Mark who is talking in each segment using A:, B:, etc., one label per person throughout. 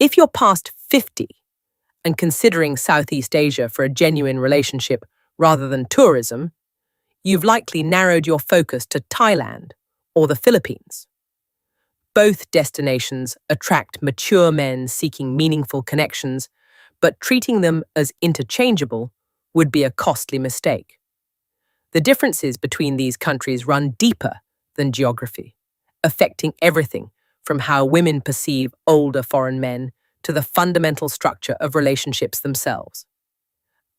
A: If you're past 50 and considering Southeast Asia for a genuine relationship rather than tourism, you've likely narrowed your focus to Thailand or the Philippines. Both destinations attract mature men seeking meaningful connections, but treating them as interchangeable would be a costly mistake. The differences between these countries run deeper than geography, affecting everything from how women perceive older foreign men to the fundamental structure of relationships themselves.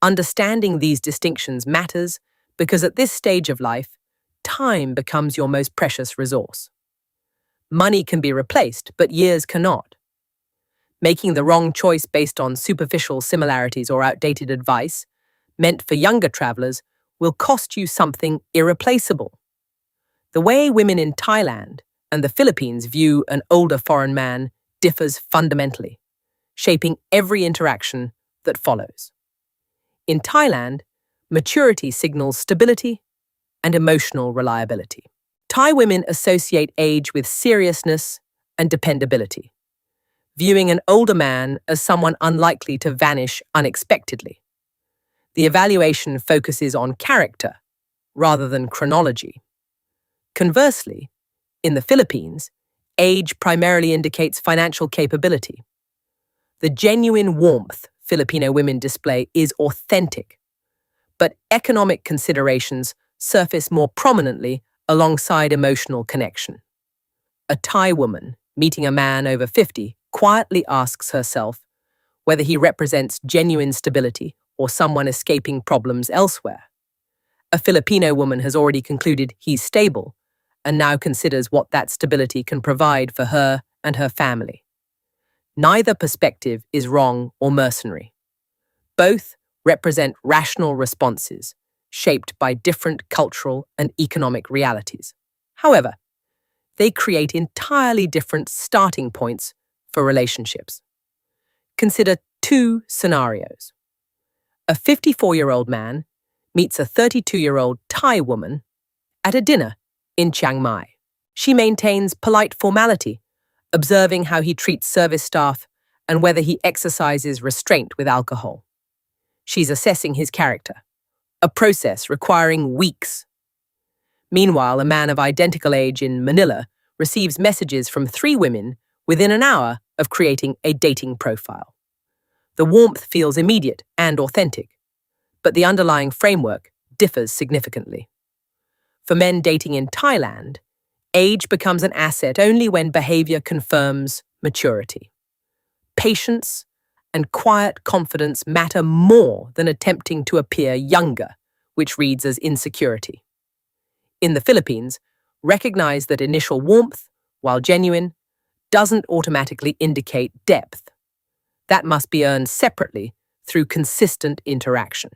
A: Understanding these distinctions matters because at this stage of life, time becomes your most precious resource. Money can be replaced, but years cannot. Making the wrong choice based on superficial similarities or outdated advice, meant for younger travelers, will cost you something irreplaceable. The way women in Thailand and the Philippines view an older foreign man differs fundamentally, shaping every interaction that follows. In Thailand, maturity signals stability and emotional reliability. Thai women associate age with seriousness and dependability, viewing an older man as someone unlikely to vanish unexpectedly. The evaluation focuses on character rather than chronology. Conversely, in the Philippines, age primarily indicates financial capability. The genuine warmth Filipino women display is authentic, but economic considerations surface more prominently alongside emotional connection. A Thai woman meeting a man over 50 quietly asks herself whether he represents genuine stability or someone escaping problems elsewhere. A Filipino woman has already concluded he's stable and now considers what that stability can provide for her and her family. Neither perspective is wrong or mercenary. Both represent rational responses shaped by different cultural and economic realities. However, they create entirely different starting points for relationships. Consider two scenarios. A 54-year-old man meets a 32-year-old Thai woman at a dinner in Chiang Mai. She maintains polite formality, observing how he treats service staff and whether he exercises restraint with alcohol. She's assessing his character, a process requiring weeks. Meanwhile, a man of identical age in Manila receives messages from 3 women within an hour of creating a dating profile. The warmth feels immediate and authentic, but the underlying framework differs significantly. For men dating in Thailand, age becomes an asset only when behavior confirms maturity. Patience and quiet confidence matter more than attempting to appear younger, which reads as insecurity. In the Philippines, recognize that initial warmth, while genuine, doesn't automatically indicate depth. That must be earned separately through consistent interaction.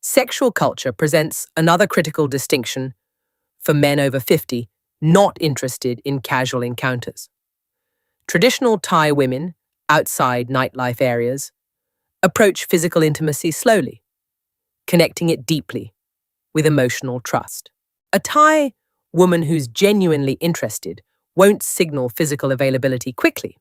A: Sexual culture presents another critical distinction for men over 50 not interested in casual encounters. Traditional Thai women, outside nightlife areas, approach physical intimacy slowly, connecting it deeply with emotional trust. A Thai woman who's genuinely interested won't signal physical availability quickly.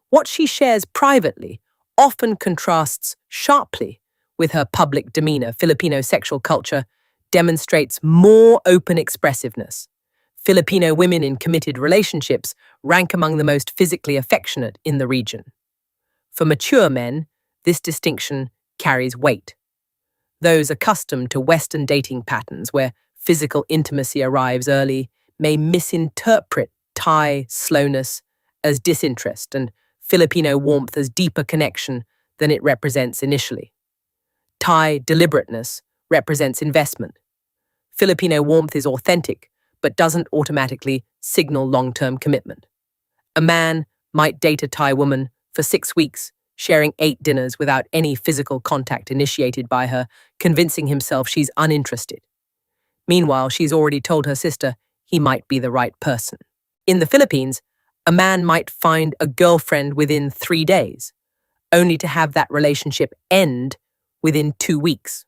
A: What she shares privately often contrasts sharply with her public demeanor. Filipino sexual culture demonstrates more open expressiveness. Filipino women in committed relationships rank among the most physically affectionate in the region. For mature men, this distinction carries weight. Those accustomed to Western dating patterns where physical intimacy arrives early may misinterpret Thai slowness as disinterest and Filipino warmth as deeper connection than it represents initially. Thai deliberateness represents investment. Filipino warmth is authentic, but doesn't automatically signal long-term commitment. A man might date a Thai woman for 6 weeks, sharing 8 dinners without any physical contact initiated by her, convincing himself she's uninterested. Meanwhile, she's already told her sister he might be the right person. In the Philippines, a man might find a girlfriend within 3 days, only to have that relationship end within 2 weeks.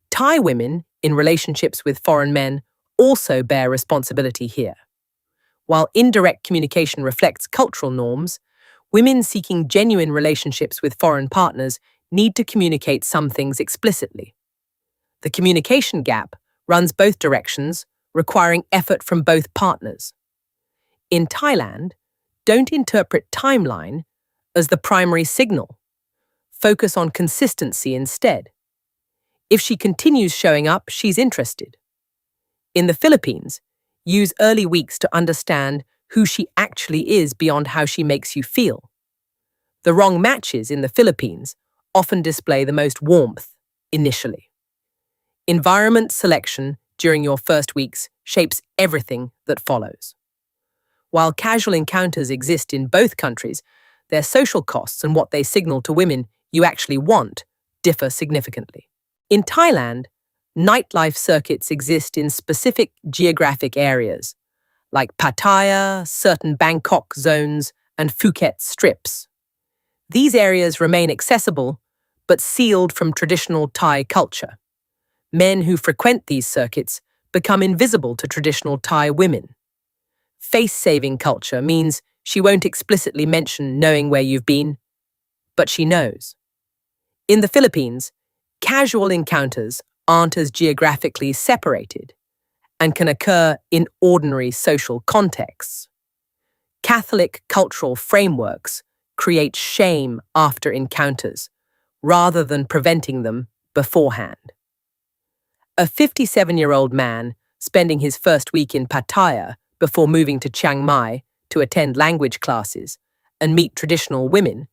A: Thai women in relationships with foreign men also bear responsibility here. While indirect communication reflects cultural norms, Women seeking genuine relationships with foreign partners need to communicate some things explicitly. The communication gap runs both directions, requiring effort from both partners. In Thailand, don't interpret timeline as the primary signal. Focus on consistency instead. If she continues showing up, she's interested. In the Philippines, use early weeks to understand who she actually is beyond how she makes you feel. The wrong matches in the Philippines often display the most warmth initially. Environment selection during your first weeks shapes everything that follows. While casual encounters exist in both countries, their social costs and what they signal to women you actually want differ significantly. In Thailand, nightlife circuits exist in specific geographic areas, like Pattaya, certain Bangkok zones, and Phuket strips. These areas remain accessible, but sealed from traditional Thai culture. Men who frequent these circuits become invisible to traditional Thai women. Face-saving culture means she won't explicitly mention knowing where you've been, but she knows. In the Philippines, casual encounters aren't as geographically separated and can occur in ordinary social contexts. Catholic cultural frameworks create shame after encounters, rather than preventing them beforehand. A 57-year-old man spending his first week in Pattaya before moving to Chiang Mai to attend language classes and meet traditional women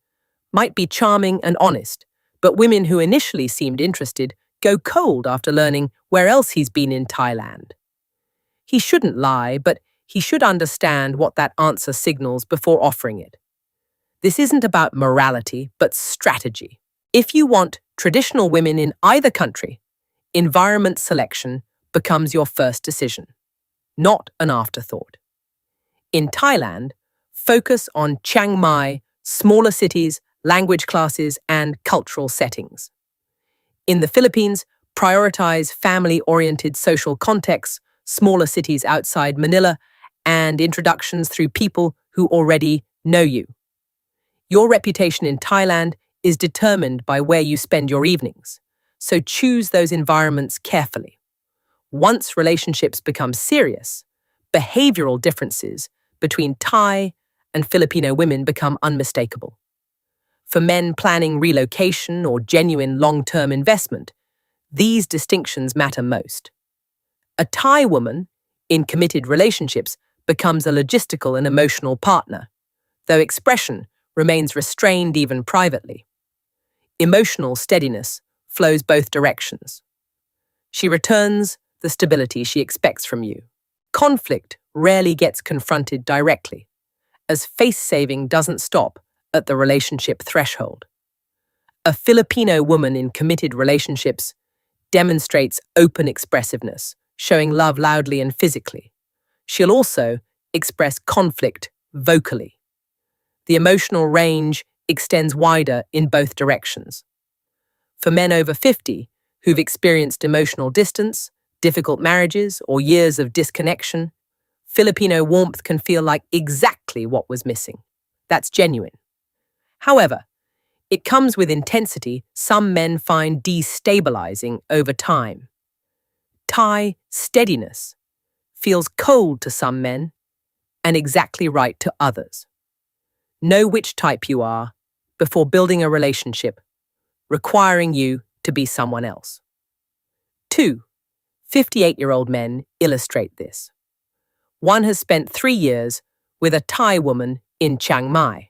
A: might be charming and honest, but women who initially seemed interested go cold after learning where else he's been in Thailand. He shouldn't lie, but he should understand what that answer signals before offering it. This isn't about morality, but strategy. If you want traditional women in either country, environment selection becomes your first decision, not an afterthought. In Thailand, focus on Chiang Mai, smaller cities, language classes, and cultural settings. In the Philippines, prioritize family-oriented social contexts, smaller cities outside Manila, and introductions through people who already know you. Your reputation in Thailand is determined by where you spend your evenings, so choose those environments carefully. Once relationships become serious, behavioral differences between Thai and Filipino women become unmistakable. For men planning relocation or genuine long-term investment, these distinctions matter most. A Thai woman in committed relationships becomes a logistical and emotional partner, though expression remains restrained even privately. Emotional steadiness flows both directions. She returns the stability she expects from you. Conflict rarely gets confronted directly, as face-saving doesn't stop at the relationship threshold. A Filipino woman in committed relationships demonstrates open expressiveness, showing love loudly and physically. She'll also express conflict vocally. The emotional range extends wider in both directions. For men over 50 who've experienced emotional distance, difficult marriages, or years of disconnection, Filipino warmth can feel like exactly what was missing. That's genuine. However, it comes with intensity some men find destabilizing over time. Thai steadiness feels cold to some men and exactly right to others. Know which type you are before building a relationship, requiring you to be someone else. 2 58-year-old men illustrate this. One has spent 3 years with a Thai woman in Chiang Mai.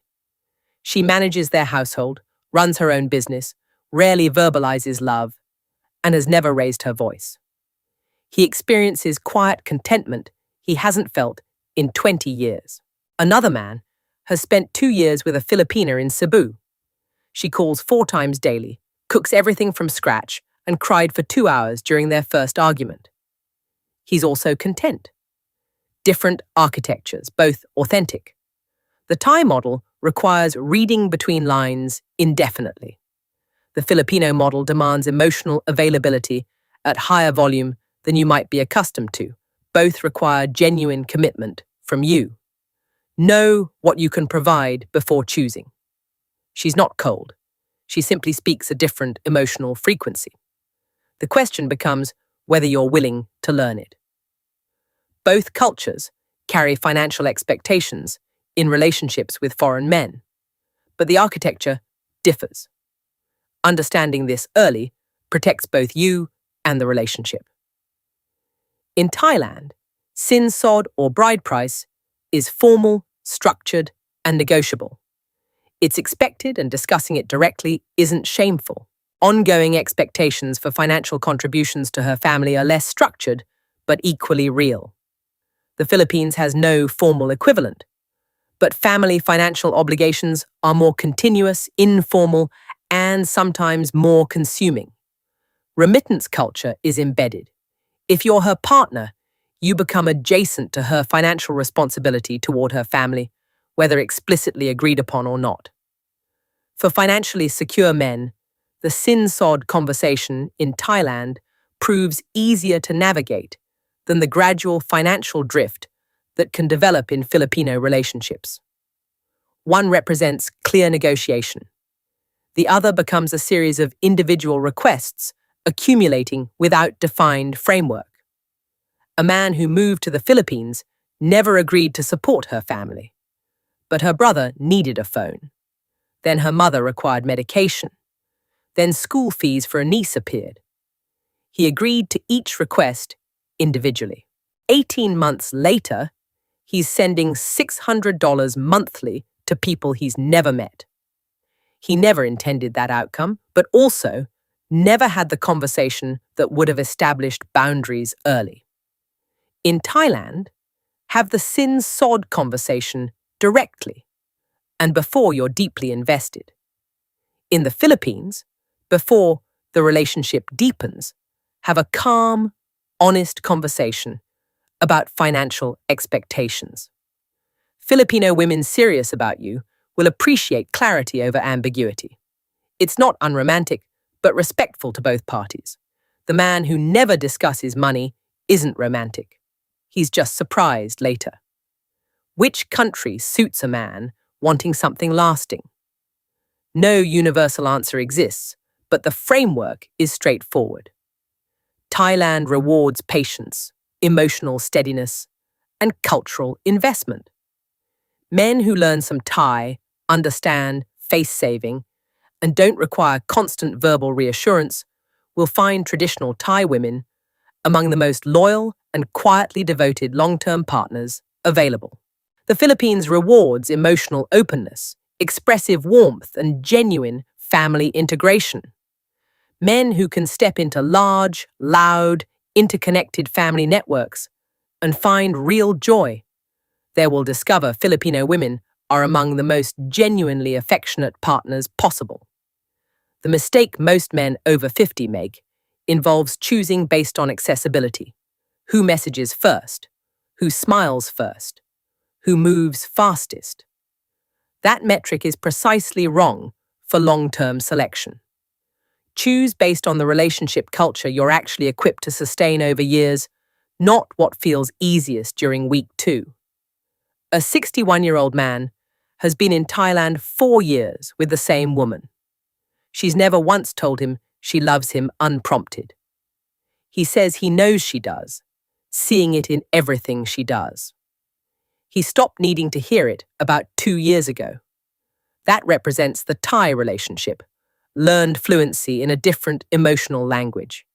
A: She manages their household, runs her own business, rarely verbalizes love, and has never raised her voice. He experiences quiet contentment he hasn't felt in 20 years. Another man has spent 2 years with a Filipina in Cebu. She calls 4 times daily, cooks everything from scratch, and cried for 2 hours during their first argument. He's also content. Different architectures, both authentic. The Thai model requires reading between lines indefinitely. The Filipino model demands emotional availability at higher volume than you might be accustomed to. Both require genuine commitment from you. Know what you can provide before choosing. She's not cold. She simply speaks a different emotional frequency. The question becomes whether you're willing to learn it. Both cultures carry financial expectations in relationships with foreign men, but the architecture differs. Understanding this early protects both you and the relationship. In Thailand, sinsod or bride price is formal, structured, and negotiable. It's expected, and discussing it directly isn't shameful. Ongoing expectations for financial contributions to her family are less structured, but equally real. The Philippines has no formal equivalent, but family financial obligations are more continuous, informal, and sometimes more consuming. Remittance culture is embedded. If you're her partner, you become adjacent to her financial responsibility toward her family, whether explicitly agreed upon or not. For financially secure men, the sinsod conversation in Thailand proves easier to navigate than the gradual financial drift that can develop in Filipino relationships. One represents clear negotiation. The other becomes a series of individual requests accumulating without defined framework. A man who moved to the Philippines never agreed to support her family, but her brother needed a phone. Then her mother required medication. Then school fees for a niece appeared. He agreed to each request individually. 18 months later, he's sending $600 monthly to people he's never met. He never intended that outcome, but also never had the conversation that would have established boundaries early. In Thailand, have the sinsod conversation directly and before you're deeply invested. In the Philippines, before the relationship deepens, have a calm, honest conversation about financial expectations. Filipino women serious about you will appreciate clarity over ambiguity. It's not unromantic, but respectful to both parties. The man who never discusses money isn't romantic. He's just surprised later. Which country suits a man wanting something lasting? No universal answer exists, but the framework is straightforward. Thailand rewards patience, emotional steadiness, and cultural investment. Men who learn some Thai, understand face-saving, and don't require constant verbal reassurance will find traditional Thai women among the most loyal and quietly devoted long-term partners available. The Philippines rewards emotional openness, expressive warmth, and genuine family integration. Men who can step into large, loud, interconnected family networks and find real joy. They will discover Filipino women are among the most genuinely affectionate partners possible. The mistake most men over 50 make involves choosing based on accessibility. Who messages first? Who smiles first? Who moves fastest? That metric is precisely wrong for long-term selection. Choose based on the relationship culture you're actually equipped to sustain over years, not what feels easiest during week 2. A 61-year-old man has been in Thailand 4 years with the same woman. She's never once told him she loves him unprompted. He says he knows she does, seeing it in everything she does. He stopped needing to hear it about 2 years ago. That represents the Thai relationship, learned fluency in a different emotional language.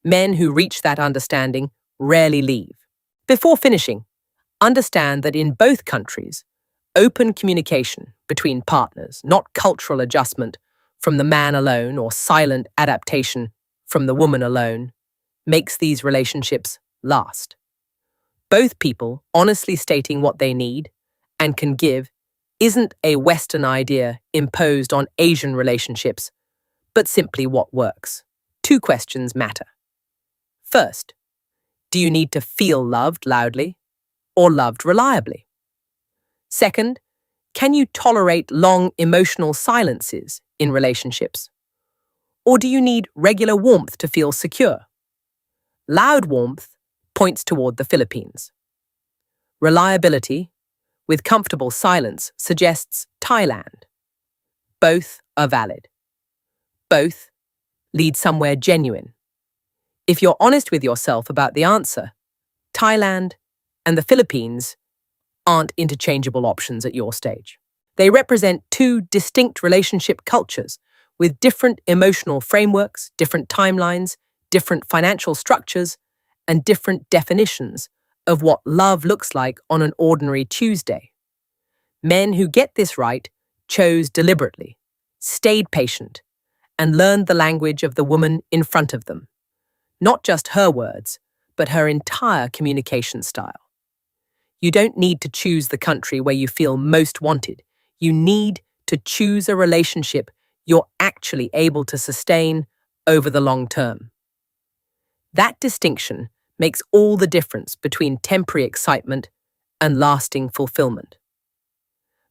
A: Men who reach that understanding rarely leave. Before finishing, understand that in both countries, open communication between partners, not cultural adjustment from the man alone or silent adaptation from the woman alone, makes these relationships last. Both people honestly stating what they need and can give isn't a Western idea imposed on Asian relationships, but simply what works. 2 questions matter. First, do you need to feel loved loudly or loved reliably? Second, can you tolerate long emotional silences in relationships? Or do you need regular warmth to feel secure? Loud warmth points toward the Philippines. Reliability, with comfortable silence suggests Thailand. Both are valid. Both lead somewhere genuine. If you're honest with yourself about the answer, Thailand and the Philippines aren't interchangeable options at your stage. They represent two distinct relationship cultures with different emotional frameworks, different timelines, different financial structures, and different definitions of what love looks like on an ordinary Tuesday. Men who get this right chose deliberately, stayed patient, and learned the language of the woman in front of them. Not just her words, but her entire communication style. You don't need to choose the country where you feel most wanted. You need to choose a relationship you're actually able to sustain over the long term. That distinction makes all the difference between temporary excitement and lasting fulfillment.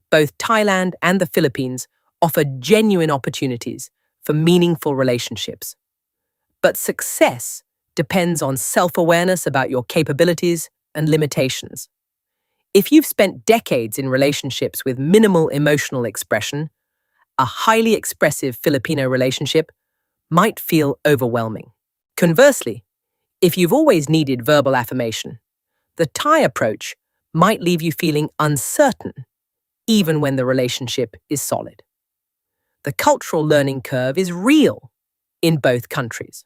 A: Both Thailand and the Philippines offer genuine opportunities for meaningful relationships. But success depends on self-awareness about your capabilities and limitations. If you've spent decades in relationships with minimal emotional expression, a highly expressive Filipino relationship might feel overwhelming. Conversely, if you've always needed verbal affirmation, the Thai approach might leave you feeling uncertain, even when the relationship is solid. The cultural learning curve is real in both countries.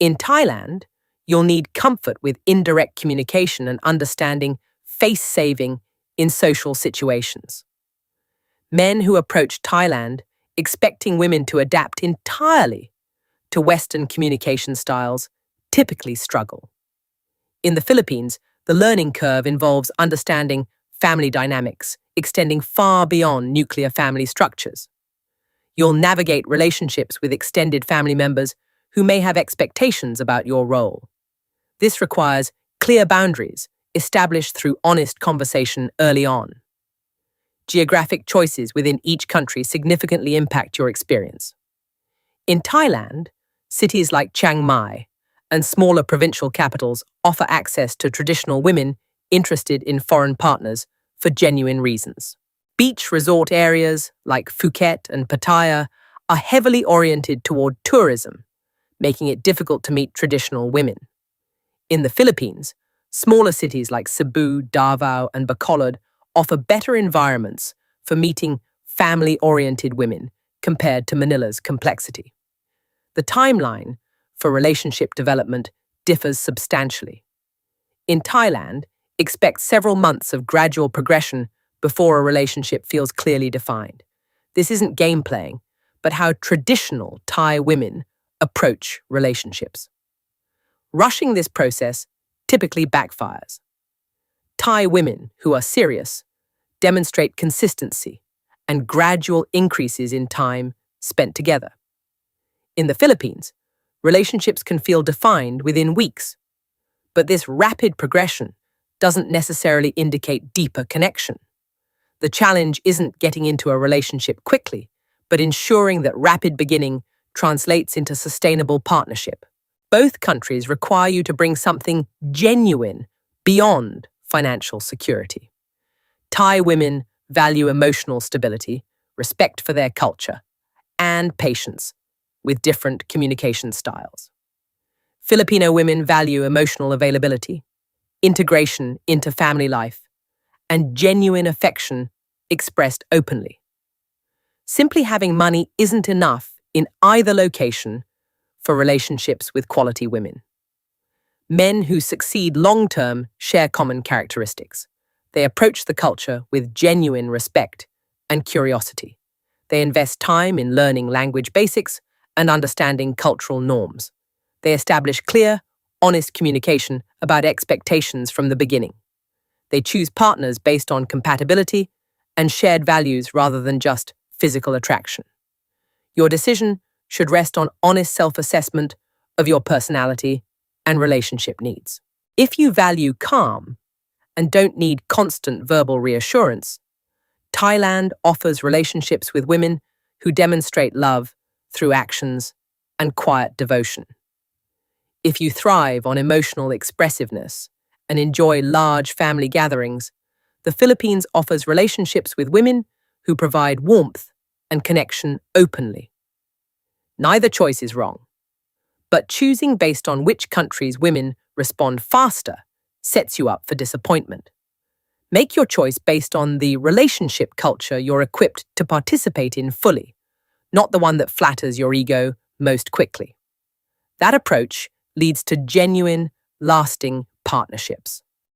A: In Thailand, you'll need comfort with indirect communication and understanding face-saving in social situations. Men who approach Thailand expecting women to adapt entirely to Western communication styles typically struggle. In the Philippines, the learning curve involves understanding family dynamics, extending far beyond nuclear family structures. You'll navigate relationships with extended family members who may have expectations about your role. This requires clear boundaries established through honest conversation early on. Geographic choices within each country significantly impact your experience. In Thailand, cities like Chiang Mai and smaller provincial capitals offer access to traditional women interested in foreign partners for genuine reasons. Beach resort areas like Phuket and Pattaya are heavily oriented toward tourism, making it difficult to meet traditional women. In the Philippines, smaller cities like Cebu, Davao, and Bacolod offer better environments for meeting family-oriented women compared to Manila's complexity. The timeline for relationship development differs substantially. In Thailand, expect several months of gradual progression before a relationship feels clearly defined. This isn't game playing, but how traditional Thai women approach relationships. Rushing this process typically backfires. Thai women who are serious demonstrate consistency and gradual increases in time spent together. In the Philippines, relationships can feel defined within weeks, but this rapid progression doesn't necessarily indicate deeper connection. The challenge isn't getting into a relationship quickly, but ensuring that rapid beginning translates into sustainable partnership. Both countries require you to bring something genuine beyond financial security. Thai women value emotional stability, respect for their culture, and patience with different communication styles. Filipino women value emotional availability, integration into family life, and genuine affection expressed openly. Simply having money isn't enough in either location for relationships with quality women. Men who succeed long-term share common characteristics. They approach the culture with genuine respect and curiosity. They invest time in learning language basics and understanding cultural norms. They establish clear, honest communication about expectations from the beginning. They choose partners based on compatibility and shared values rather than just physical attraction. Your decision should rest on honest self-assessment of your personality and relationship needs. If you value calm and don't need constant verbal reassurance, Thailand offers relationships with women who demonstrate love through actions and quiet devotion. If you thrive on emotional expressiveness and enjoy large family gatherings, The Philippines offers relationships with women who provide warmth and connection openly. Neither choice is wrong, but choosing based on which countries women respond faster sets you up for disappointment. Make your choice based on the relationship culture you're equipped to participate in fully, not the one that flatters your ego most quickly. That approach leads to genuine, lasting partnerships.